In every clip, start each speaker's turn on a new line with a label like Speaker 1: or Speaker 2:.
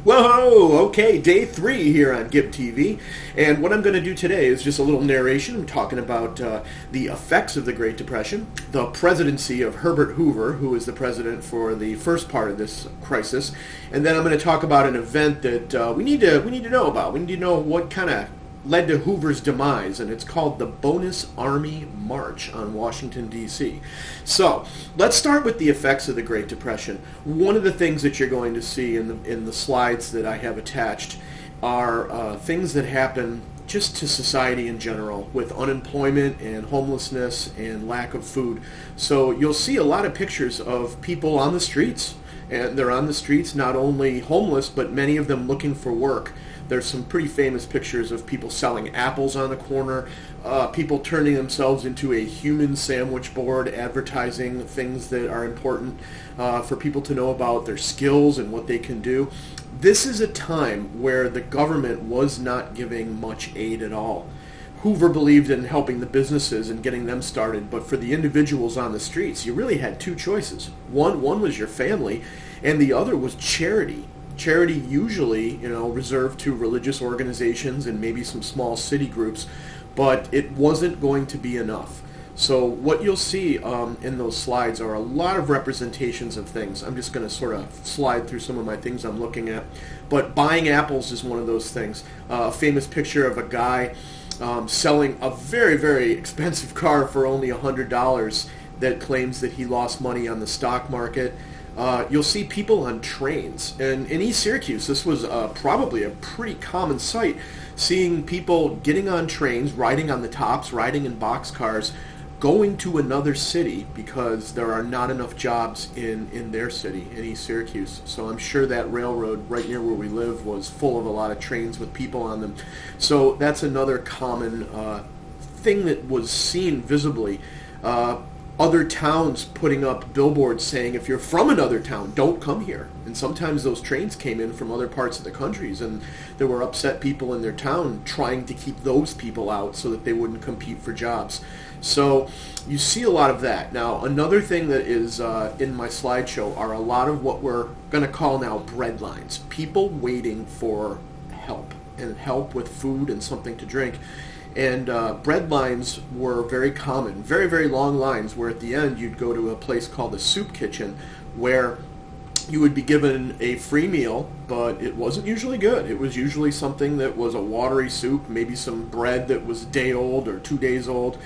Speaker 1: Whoa, okay, day 3 here on GibbTV, and what I'm going to do today is just a little narration. I'm talking about the effects of the Great Depression, the presidency of Herbert Hoover, who was the president for the first part of this crisis, and then I'm going to talk about an event that we need to know about. We need to know what kind of led to Hoover's demise, and it's called the Bonus Army March on Washington, D.C. So, let's start with the effects of the Great Depression. One of the things that you're going to see in the slides that I have attached are things that happen just to society in general, with unemployment and homelessness and lack of food. So you'll see a lot of pictures of people on the streets, and they're on the streets not only homeless, but many of them looking for work. There's some pretty famous pictures of people selling apples on the corner, people turning themselves into a human sandwich board, advertising things that are important for people to know about their skills and what they can do. This is a time where the government was not giving much aid at all. Hoover believed in helping the businesses and getting them started, but for the individuals on the streets, you really had two choices. One was your family, and the other was charity. Charity usually, reserved to religious organizations and maybe some small city groups, but it wasn't going to be enough. So what you'll see in those slides are a lot of representations of things. I'm just going to sort of slide through some of my things I'm looking at. But buying apples is one of those things. A famous picture of a guy selling a very, very expensive car for only $100 that claims that he lost money on the stock market. You'll see people on trains. And in East Syracuse, this was probably a pretty common sight, seeing people getting on trains, riding on the tops, riding in boxcars, going to another city because there are not enough jobs in their city, in East Syracuse. So I'm sure that railroad right near where we live was full of a lot of trains with people on them. So that's another common thing that was seen visibly. Other towns putting up billboards saying, if you're from another town, don't come here. And sometimes those trains came in from other parts of the countries, and there were upset people in their town trying to keep those people out so that they wouldn't compete for jobs. So you see a lot of that. Now, another thing that is in my slideshow are a lot of what we're going to call now bread lines. People waiting for help, and help with food and something to drink. And bread lines were very common, very, very long lines where at the end you'd go to a place called the soup kitchen where you would be given a free meal, but it wasn't usually good. It was usually something that was a watery soup, maybe some bread that was a day old or 2 days old.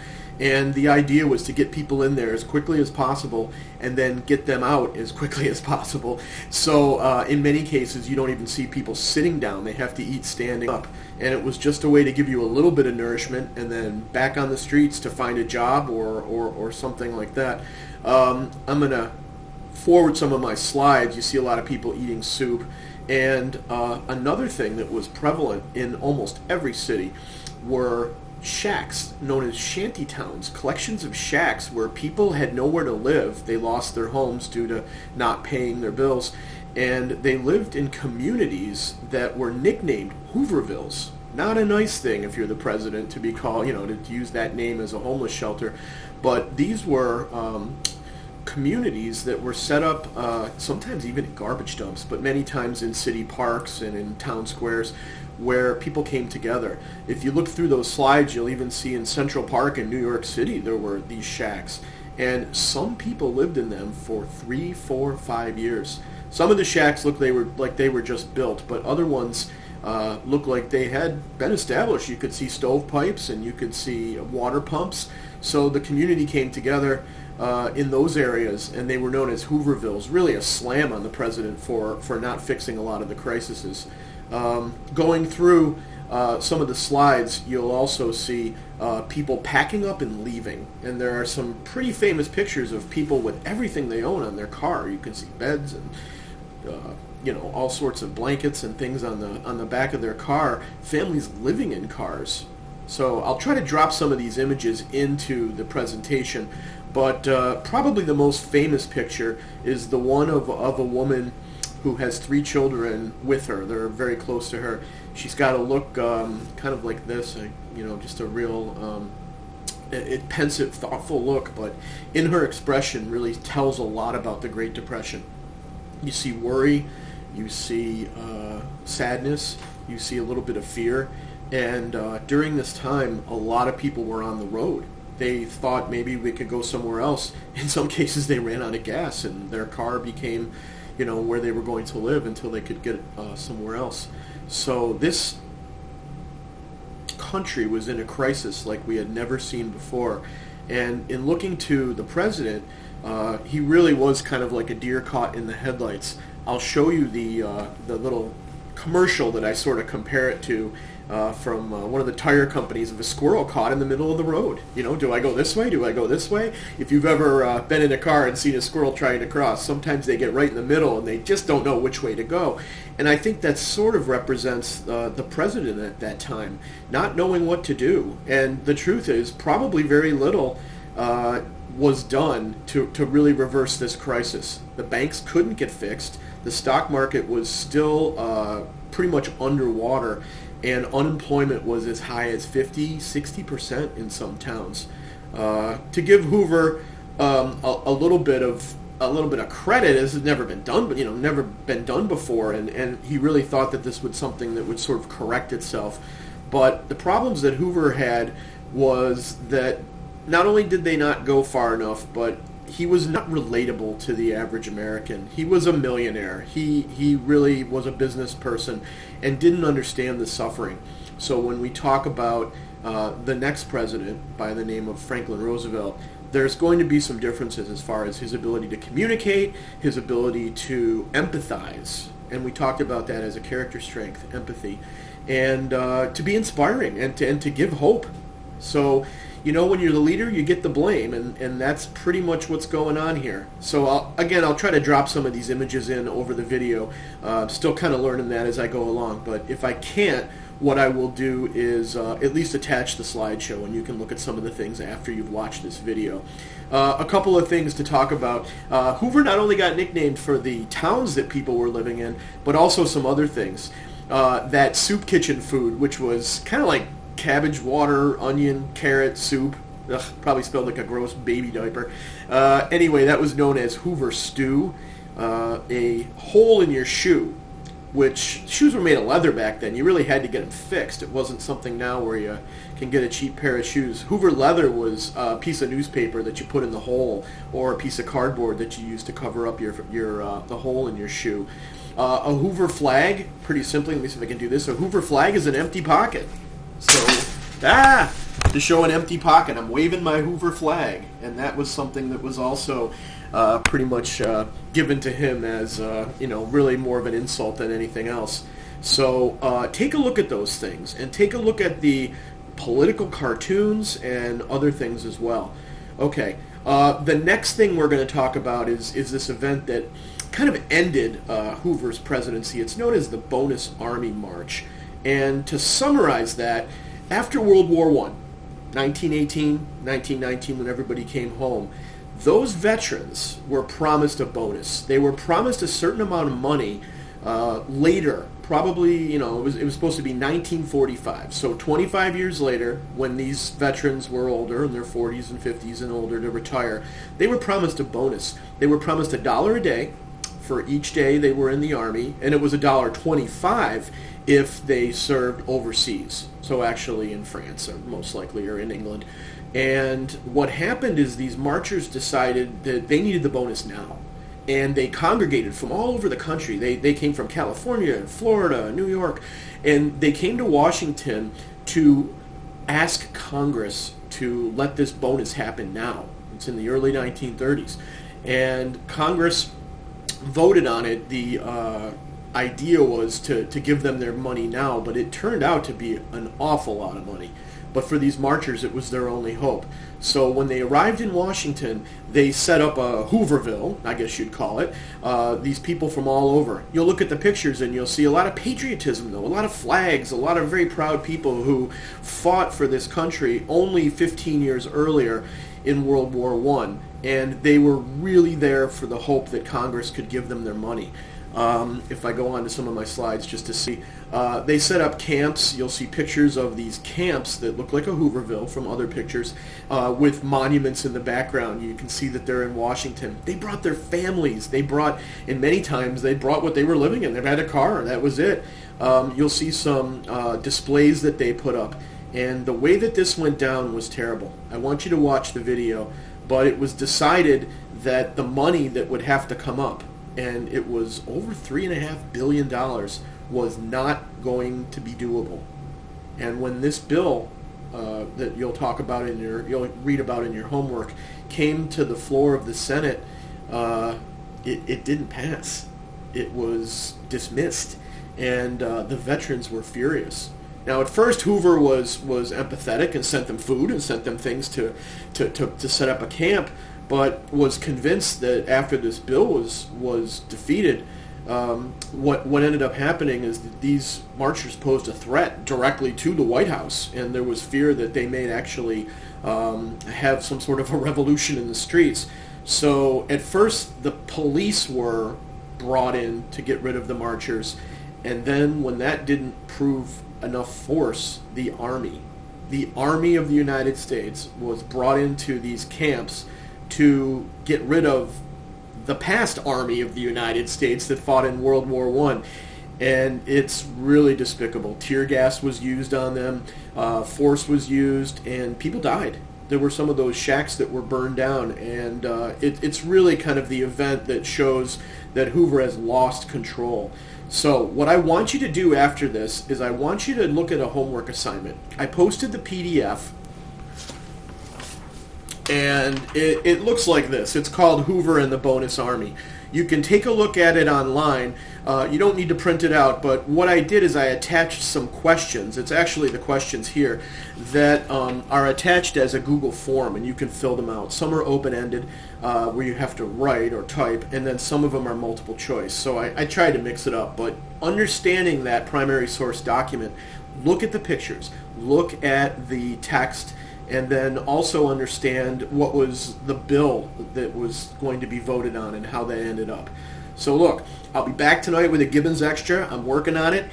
Speaker 1: And the idea was to get people in there as quickly as possible and then get them out as quickly as possible. So in many cases, you don't even see people sitting down. They have to eat standing up. And it was just a way to give you a little bit of nourishment and then back on the streets to find a job or something like that. I'm going to forward some of my slides. You see a lot of people eating soup. And another thing that was prevalent in almost every city were shacks known as Shanty Towns, collections of shacks where people had nowhere to live. They lost their homes due to not paying their bills, and they lived in communities that were nicknamed Hoovervilles. Not a nice thing if you're the president to be called, to use that name as a homeless shelter, but these were communities that were set up sometimes even in garbage dumps, but many times in city parks and in town squares where people came together. If you look through those slides, you'll even see in Central Park in New York City there were these shacks, and some people lived in them for 3, 4, 5 years. Some of the shacks looked like they were just built, but other ones looked like they had been established. You could see stovepipes and you could see water pumps. So the community came together in those areas, and they were known as Hoovervilles. Really a slam on the president for not fixing a lot of the crises. Going through some of the slides, you'll also see people packing up and leaving. And there are some pretty famous pictures of people with everything they own on their car. You can see beds and all sorts of blankets and things on the back of their car. Families living in cars. So I'll try to drop some of these images into the presentation, but probably the most famous picture is the one of a woman who has 3 children with her. They're very close to her. She's got a look kind of like this, just a real pensive, thoughtful look, but in her expression really tells a lot about the Great Depression. You see worry, you see sadness, you see a little bit of fear. And during this time, a lot of people were on the road. They thought maybe we could go somewhere else. In some cases, they ran out of gas, and their car became, where they were going to live until they could get somewhere else. So this country was in a crisis like we had never seen before. And in looking to the president, he really was kind of like a deer caught in the headlights. I'll show you the little commercial that I sort of compare it to from one of the tire companies of a squirrel caught in the middle of the road. Do I go this way? Do I go this way? If you've ever been in a car and seen a squirrel trying to cross, sometimes they get right in the middle and they just don't know which way to go. And I think that sort of represents the president at that time, not knowing what to do. And the truth is, probably very little was done to really reverse this crisis. The banks couldn't get fixed. The stock market was still pretty much underwater, and unemployment was as high as 50-60% in some towns. To give Hoover a little bit of credit, this has never been done, but never been done before, and he really thought that this was something that would sort of correct itself. But the problems that Hoover had was that not only did they not go far enough, but he was not relatable to the average American. He was a millionaire. He really was a business person and didn't understand the suffering. So when we talk about the next president by the name of Franklin Roosevelt, there's going to be some differences as far as his ability to communicate, his ability to empathize, and we talked about that as a character strength, empathy, and to be inspiring and to give hope. So, when you're the leader, you get the blame, and that's pretty much what's going on here. So, I'll try to drop some of these images in over the video. Still kind of learning that as I go along, but if I can't, what I will do is at least attach the slideshow, and you can look at some of the things after you've watched this video. A couple of things to talk about. Hoover not only got nicknamed for the towns that people were living in, but also some other things. That soup kitchen food, which was kind of like cabbage, water, onion, carrot soup. Ugh, probably spelled like a gross baby diaper. Anyway, that was known as Hoover stew. A hole in your shoe, which shoes were made of leather back then. You really had to get them fixed. It wasn't something now where you can get a cheap pair of shoes. Hoover leather was a piece of newspaper that you put in the hole, or a piece of cardboard that you used to cover up the hole in your shoe. A Hoover flag, pretty simply, let me see if I can do this. A Hoover flag is an empty pocket. So, to show an empty pocket, I'm waving my Hoover flag, and that was something that was also pretty much given to him as really more of an insult than anything else. So take a look at those things, and take a look at the political cartoons and other things as well. Okay, the next thing we're going to talk about is this event that kind of ended Hoover's presidency. It's known as the Bonus Army March. And to summarize that, after World War I, 1918, 1919, when everybody came home, those veterans were promised a bonus. They were promised a certain amount of money later. Probably, it was supposed to be 1945. So 25 years later, when these veterans were older, in their 40s and 50s and older, to retire, they were promised a bonus. They were promised $1 a day for each day they were in the Army, and it was $1.25 if they served overseas. So actually in France, or most likely, or in England. And what happened is these marchers decided that they needed the bonus now. And they congregated from all over the country. They came from California, and Florida, New York, and they came to Washington to ask Congress to let this bonus happen now. It's in the early 1930s. And Congress voted on it. The idea was to give them their money now, but it turned out to be an awful lot of money. But for these marchers, it was their only hope. So when they arrived in Washington, they set up a Hooverville, I guess you'd call it, these people from all over. You'll look at the pictures and you'll see a lot of patriotism, though, a lot of flags, a lot of very proud people who fought for this country only 15 years earlier in World War I, and they were really there for the hope that Congress could give them their money. If I go on to some of my slides just to see, they set up camps. You'll see pictures of these camps that look like a Hooverville from other pictures with monuments in the background. You can see that they're in Washington. They brought their families. They brought, and many times they brought what they were living in. They had a car, that was it. You'll see some displays that they put up. And the way that this went down was terrible. I want you to watch the video, but it was decided that the money that would have to come up, and it was over $3.5 billion, was not going to be doable. And when this bill that you'll read about in your homework came to the floor of the Senate, it didn't pass. It was dismissed, and the veterans were furious. Now, at first, Hoover was empathetic and sent them food and sent them things to set up a camp, but was convinced that after this bill was defeated, what ended up happening is that these marchers posed a threat directly to the White House, and there was fear that they may actually have some sort of a revolution in the streets. So at first, the police were brought in to get rid of the marchers, and then when that didn't prove enough force, the Army of the United States was brought into these camps to get rid of the past Army of the United States that fought in World War I. And it's really despicable. Tear gas was used on them, force was used, and people died. There were some of those shacks that were burned down, and it's really kind of the event that shows that Hoover has lost control. So what I want you to do after this is I want you to look at a homework assignment. I posted the PDF, and it looks like this. It's called Hoover and the Bonus Army. You can take a look at it online. You don't need to print it out, but what I did is I attached some questions. It's actually the questions here that are attached as a Google form, and you can fill them out. Some are open-ended, where you have to write or type, and then some of them are multiple choice. So I tried to mix it up, but understanding that primary source document, look at the pictures, look at the text, and then also understand what was the bill that was going to be voted on and how that ended up. So look, I'll be back tonight with a Gibbons Extra. I'm working on it.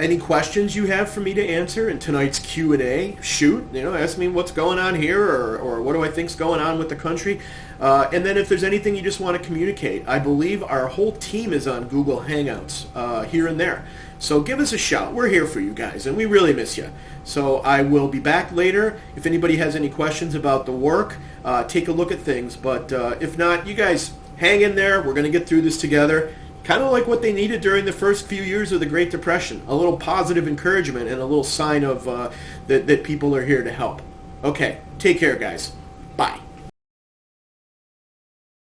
Speaker 1: Any questions you have for me to answer in tonight's Q&A, shoot. Ask me what's going on here, or what do I think's going on with the country. And then if there's anything you just want to communicate, I believe our whole team is on Google Hangouts here and there. So give us a shout. We're here for you guys, and we really miss you. So I will be back later. If anybody has any questions about the work, take a look at things. But if not, you guys hang in there. We're going to get through this together. Kind of like what they needed during the first few years of the Great Depression. A little positive encouragement and a little sign of that people are here to help. Okay, take care, guys. Bye.